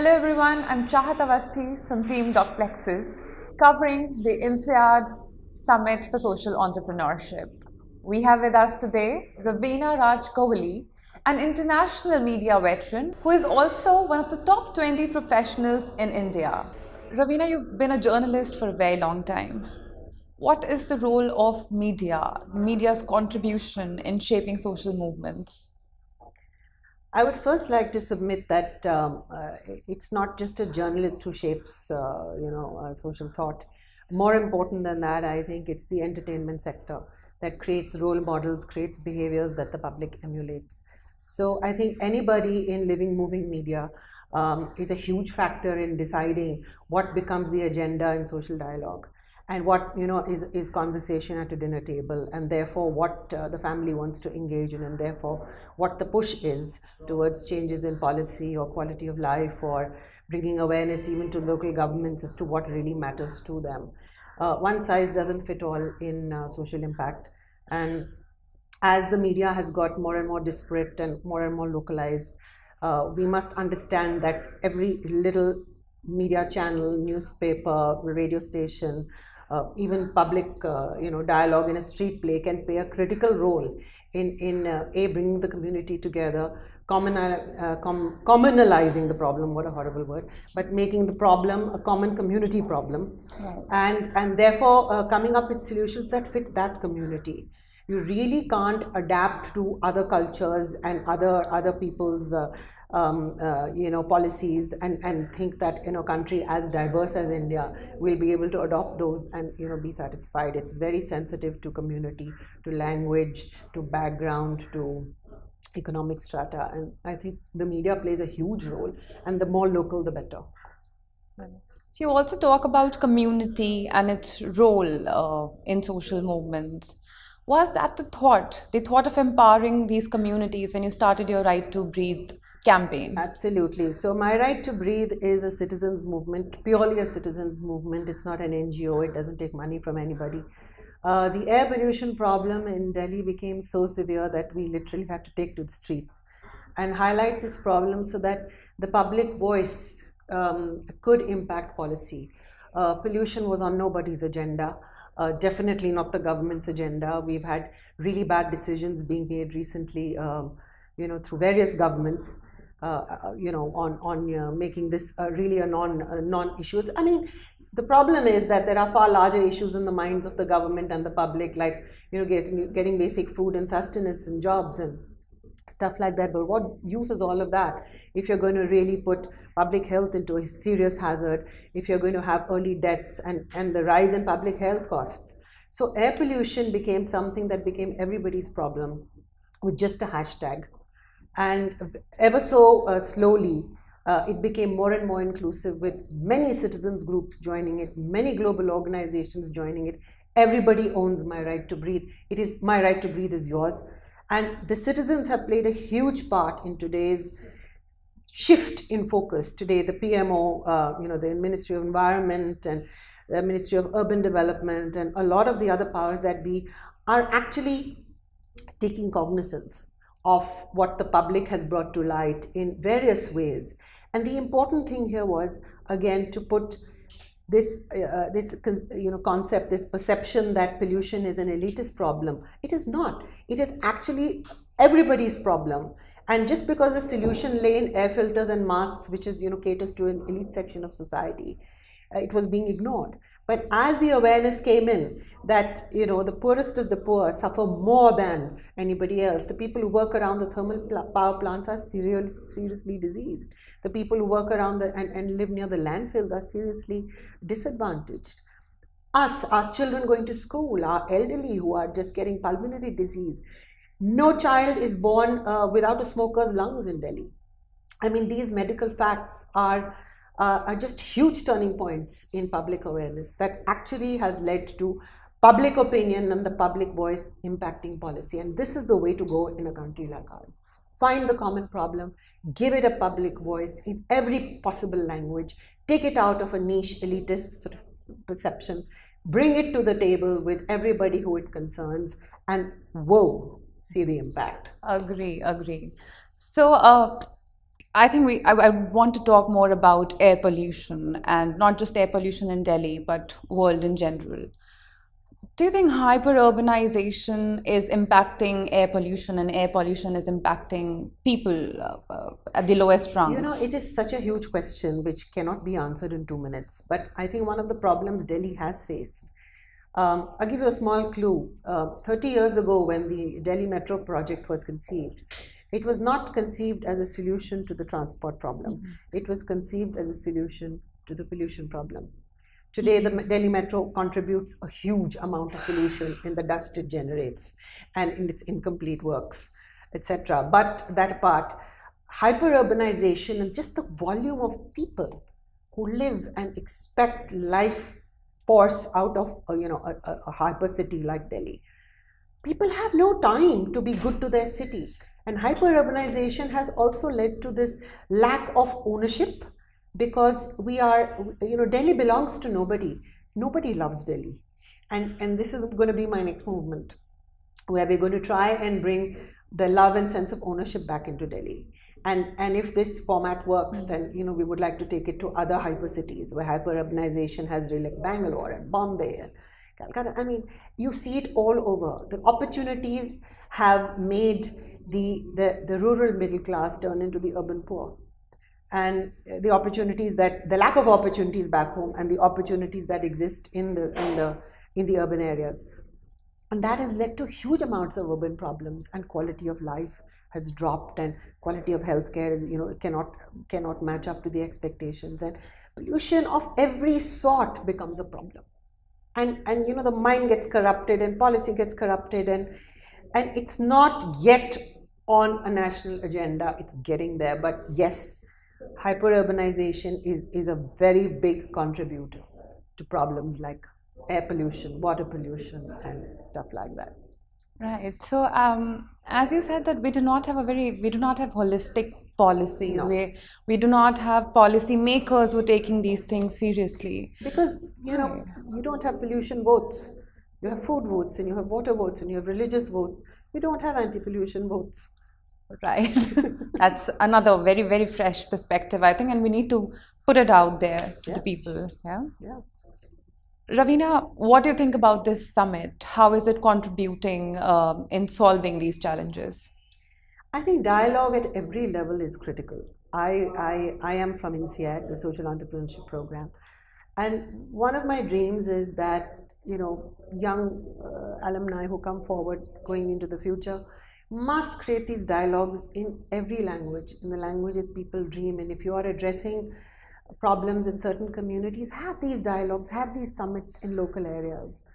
Hello everyone, I'm Chahat Awasthi from Team Docplexus, covering the Insead Summit for Social Entrepreneurship. We have with us today Ravina Raj Kohli, an international media veteran who is also one of the top 20 professionals in India. Ravina, you've been a journalist for a very long time. What is the role of media's contribution in shaping social movements? I would first like to submit that it's not just a journalist who shapes, social thought. More important than that, I think it's the entertainment sector that creates role models, creates behaviors that the public emulates. So I think anybody in living, moving media is a huge factor in deciding what becomes the agenda in social dialogue, and what is conversation at a dinner table, and therefore what the family wants to engage in, and therefore what the push is towards changes in policy or quality of life, or bringing awareness even to local governments as to what really matters to them. One size doesn't fit all in social impact, and as the media has got more and more disparate and more localized, we must understand that every little media channel, newspaper, radio station, even public dialogue in a street play can play a critical role in bringing the community together, communalizing the problem, what a horrible word, but making the problem a common community problem. Right. And therefore coming up with solutions that fit that community. You really can't adapt to other cultures and other people's policies and think that in a country as diverse as India will be able to adopt those and be satisfied. It's very sensitive to community, to language, to background, to economic strata, and I think the media plays a huge role, and the more local the better. So you also talk about community and its role in social movements. Was that the thought of empowering these communities when you started your Right to Breathe campaign? Absolutely. So my Right to Breathe is a citizens movement, purely a citizens movement. It's not an NGO. It doesn't take money from anybody. The air pollution problem in Delhi became so severe that we literally had to take to the streets and highlight this problem so that the public voice could impact policy. Pollution was on nobody's agenda. Definitely not the government's agenda. We've had really bad decisions being made recently, through various governments, on making this really a non-issue. I mean, the problem is that there are far larger issues in the minds of the government and the public, like getting basic food and sustenance and jobs and stuff like that. But what use is all of that if you're going to really put public health into a serious hazard, if you're going to have early deaths and the rise in public health costs? So air pollution became something that became everybody's problem with just a hashtag. And ever so slowly, it became more and more inclusive, with many citizens groups joining it, many global organizations joining it. Everybody owns my right to breathe. It is my right to breathe is yours. And the citizens have played a huge part in today's shift in focus. Today, the PMO, the Ministry of Environment and the Ministry of Urban Development and a lot of the other powers that be are actually taking cognizance of what the public has brought to light in various ways. And the important thing here was, again, to put this concept, this perception that pollution is an elitist problem. It is not. It is actually everybody's problem. And just because the solution lay in air filters and masks, which is caters to an elite section of society, it was being ignored. But as the awareness came in that the poorest of the poor suffer more than anybody else, the people who work around the thermal power plants are seriously diseased. The people who work around and live near the landfills are seriously disadvantaged. Our children going to school, our elderly who are just getting pulmonary disease. No child is born without a smoker's lungs in Delhi. I mean, these medical facts are just huge turning points in public awareness that actually has led to public opinion and the public voice impacting policy. And this is the way to go in a country like ours. Find the common problem, give it a public voice in every possible language, take it out of a niche elitist sort of perception, bring it to the table with everybody who it concerns, and whoa, see the impact. Agree. So I think I want to talk more about air pollution, and not just air pollution in Delhi, but world in general. Do you think hyper-urbanization is impacting air pollution, and air pollution is impacting people at the lowest rungs? It is such a huge question which cannot be answered in 2 minutes. But I think one of the problems Delhi has faced. I'll give you a small clue. 30 years ago, when the Delhi Metro project was conceived, it was not conceived as a solution to the transport problem. It was conceived as a solution to the pollution problem. Today, the Delhi Metro contributes a huge amount of pollution in the dust it generates and in its incomplete works, etc. But that apart, hyper-urbanization and just the volume of people who live and expect life force out of a hyper city like Delhi. People have no time to be good to their city. And hyper-urbanization has also led to this lack of ownership, because Delhi belongs to nobody. Nobody loves Delhi. And this is going to be my next movement, where we're going to try and bring the love and sense of ownership back into Delhi. And if this format works, then we would like to take it to other hyper cities where hyper-urbanization has really, like Bangalore and Bombay and Calcutta. I mean, you see it all over. The opportunities have made the rural middle class turn into the urban poor. And the lack of opportunities back home and the opportunities that exist in the urban areas. And that has led to huge amounts of urban problems, and quality of life has dropped, and quality of healthcare is, cannot match up to the expectations, and pollution of every sort becomes a problem. And the mind gets corrupted and policy gets corrupted, and it's not yet on a national agenda. It's getting there, but yes, hyper-urbanization is a very big contributor to problems like air pollution, water pollution, and stuff like that. Right. So, as you said, that we do not have holistic policies. No. We do not have policy makers who are taking these things seriously. Because you don't have pollution votes. You have food votes, and you have water votes, and you have religious votes. You don't have anti-pollution votes. Right. That's another very, very fresh perspective, I think, and we need to put it out there to the people. Yeah. Ravina, what do you think about this summit? How is it contributing in solving these challenges? I think dialogue at every level is critical. I am from Insead, the Social Entrepreneurship Program, and one of my dreams is that young alumni who come forward going into the future must create these dialogues in every language, in the languages people dream. And if you are addressing problems in certain communities, have these dialogues, have these summits in local areas.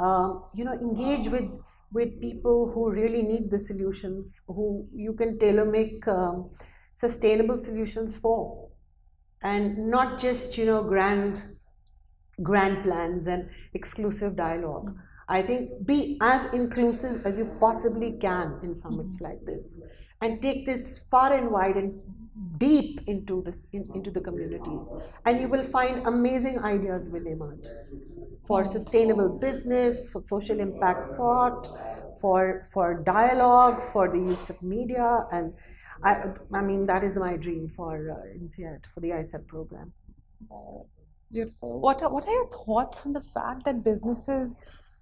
Engage with people who really need the solutions, who you can tailor make sustainable solutions for, and not just grand plans and exclusive dialogue. I think be as inclusive as you possibly can in summits like this, and take this far and wide and deep into the communities, and you will find amazing ideas will emerge for sustainable business, for social impact thought, for dialogue, for the use of media. And I mean, that is my dream for Insead, for the ISEP program. Beautiful. What are your thoughts on the fact that businesses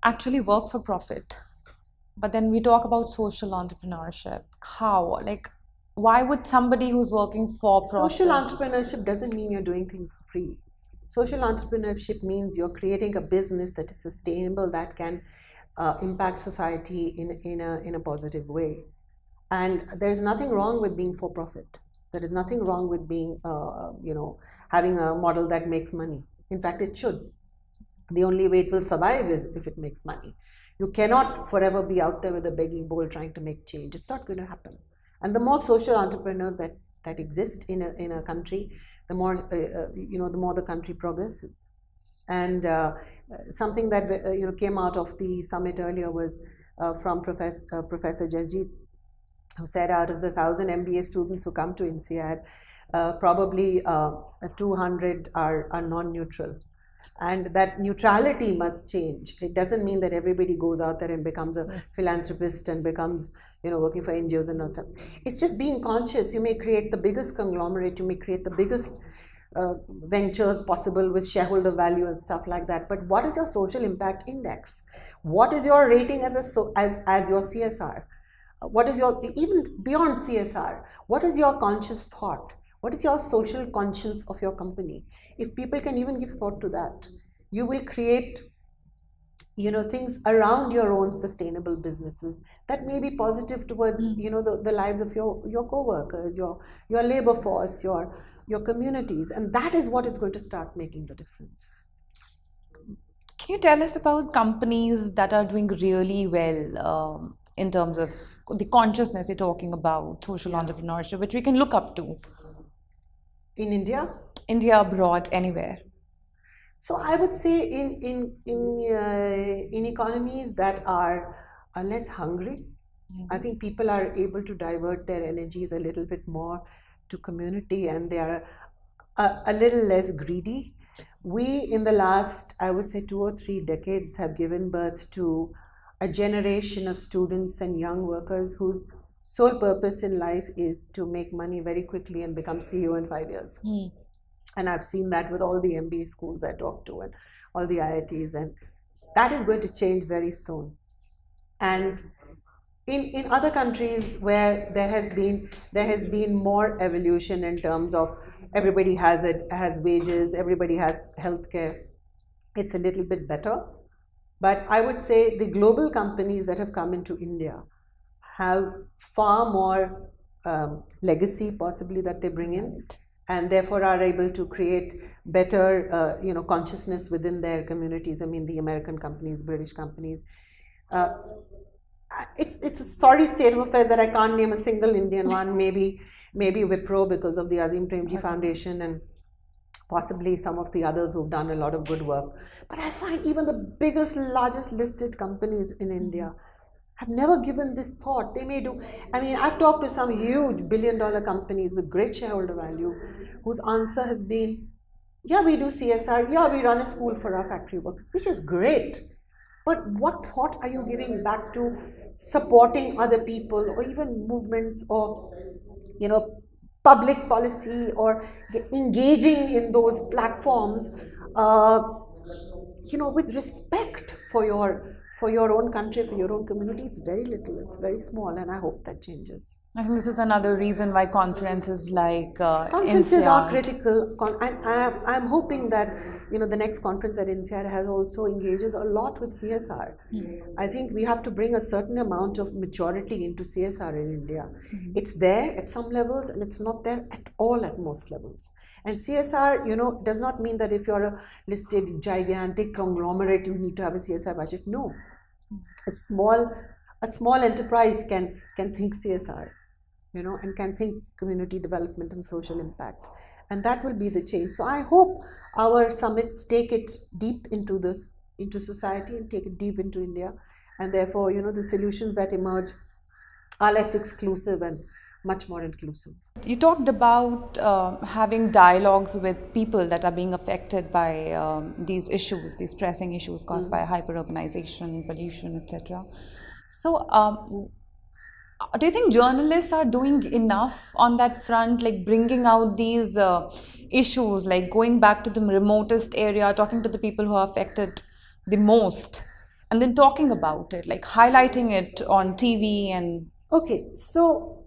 actually work for profit, but then we talk about social entrepreneurship? How? Like, why would somebody who's working for profit? Social entrepreneurship doesn't mean you're doing things for free. Social entrepreneurship means you're creating a business that is sustainable, that can impact society in a positive way. And there's nothing wrong with being for profit. There is nothing wrong with being, having a model that makes money. In fact, it should. The only way it will survive is if it makes money. You cannot forever be out there with a begging bowl trying to make change. It's not going to happen. And the more social entrepreneurs that exist in a country, the more the more the country progresses. And something that came out of the summit earlier was from Professor Jasjit, who said out of the 1,000 MBA students who come to Insead, probably 200 are non-neutral. And that neutrality must change. It doesn't mean that everybody goes out there and becomes a philanthropist and becomes, working for NGOs and all stuff. It's just being conscious. You may create the biggest conglomerate, you may create the biggest ventures possible with shareholder value and stuff like that. But what is your social impact index? What is your rating as your CSR? What is your, even beyond CSR, what is your conscious thought? What is your social conscience of your company? If people can even give thought to that, you will create, things around your own sustainable businesses that may be positive towards, the lives of your co-workers, your labor force, your communities. And that is what is going to start making the difference. Can you tell us about companies that are doing really well in terms of the consciousness you're talking about, social entrepreneurship, which we can look up to? In India? India, abroad, anywhere. So I would say in economies that are less hungry, I think people are able to divert their energies a little bit more to community, and they are a little less greedy. We, in the last, I would say 2 or 3 decades, have given birth to a generation of students and young workers whose sole purpose in life is to make money very quickly and become CEO in 5 years. And I've seen that with all the MBA schools I talk to and all the IITs, and that is going to change very soon. And in other countries where there has been more evolution in terms of everybody has wages, everybody has healthcare, it's a little bit better. But I would say the global companies that have come into India have far more legacy possibly that they bring in, and therefore are able to create better consciousness within their communities. I mean, the American companies, the British companies. It's a sorry state of affairs that I can't name a single Indian one. Maybe Wipro because of the Azim Premji Foundation, and possibly some of the others who've done a lot of good work. But I find even the biggest, largest listed companies in India have never given this thought. They may do, I mean, I've talked to some huge billion-dollar companies with great shareholder value whose answer has been, yeah, we do CSR, yeah, we run a school for our factory workers, which is great. But what thought are you giving back to supporting other people, or even movements, or public policy, or engaging in those platforms with respect for your own country, for your own community? It's very little, it's very small, and I hope that changes. I think this is another reason why conferences like conferences Insead are critical. I'm hoping that the next conference at Insead has also engages a lot with CSR. I think we have to bring a certain amount of maturity into CSR in India. It's there at some levels, and it's not there at all at most levels. And CSR, does not mean that if you're a listed gigantic conglomerate, you need to have a CSR budget. No, a small enterprise can think CSR, and can think community development and social impact, and that will be the change. So I hope our summits take it deep into society and take it deep into India, and therefore, the solutions that emerge are less exclusive and much more inclusive. You talked about having dialogues with people that are being affected by these issues, these pressing issues caused by hyper-urbanization, pollution, etc. So, do you think journalists are doing enough on that front, like bringing out these issues, like going back to the remotest area, talking to the people who are affected the most, and then talking about it, like highlighting it on TV and... Okay, so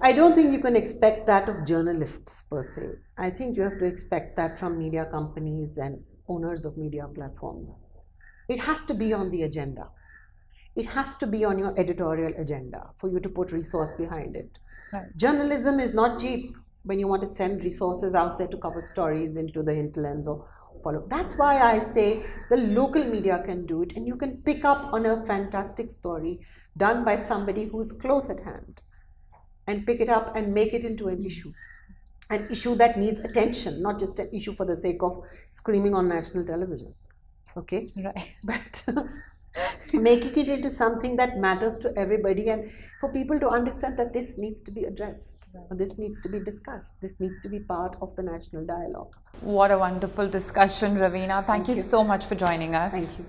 I don't think you can expect that of journalists per se. I think you have to expect that from media companies and owners of media platforms. It has to be on the agenda. It has to be on your editorial agenda for you to put resource behind it. Right. Journalism is not cheap when you want to send resources out there to cover stories into the hinterlands or follow. That's why I say the local media can do it, and you can pick up on a fantastic story done by somebody who's close at hand, and pick it up and make it into an issue that needs attention, not just an issue for the sake of screaming on national television. Okay? Right. But making it into something that matters to everybody, and for people to understand that this needs to be addressed, this needs to be discussed, this needs to be part of the national dialogue. What a wonderful discussion, Ravina. Thank you so much for joining us. Thank you.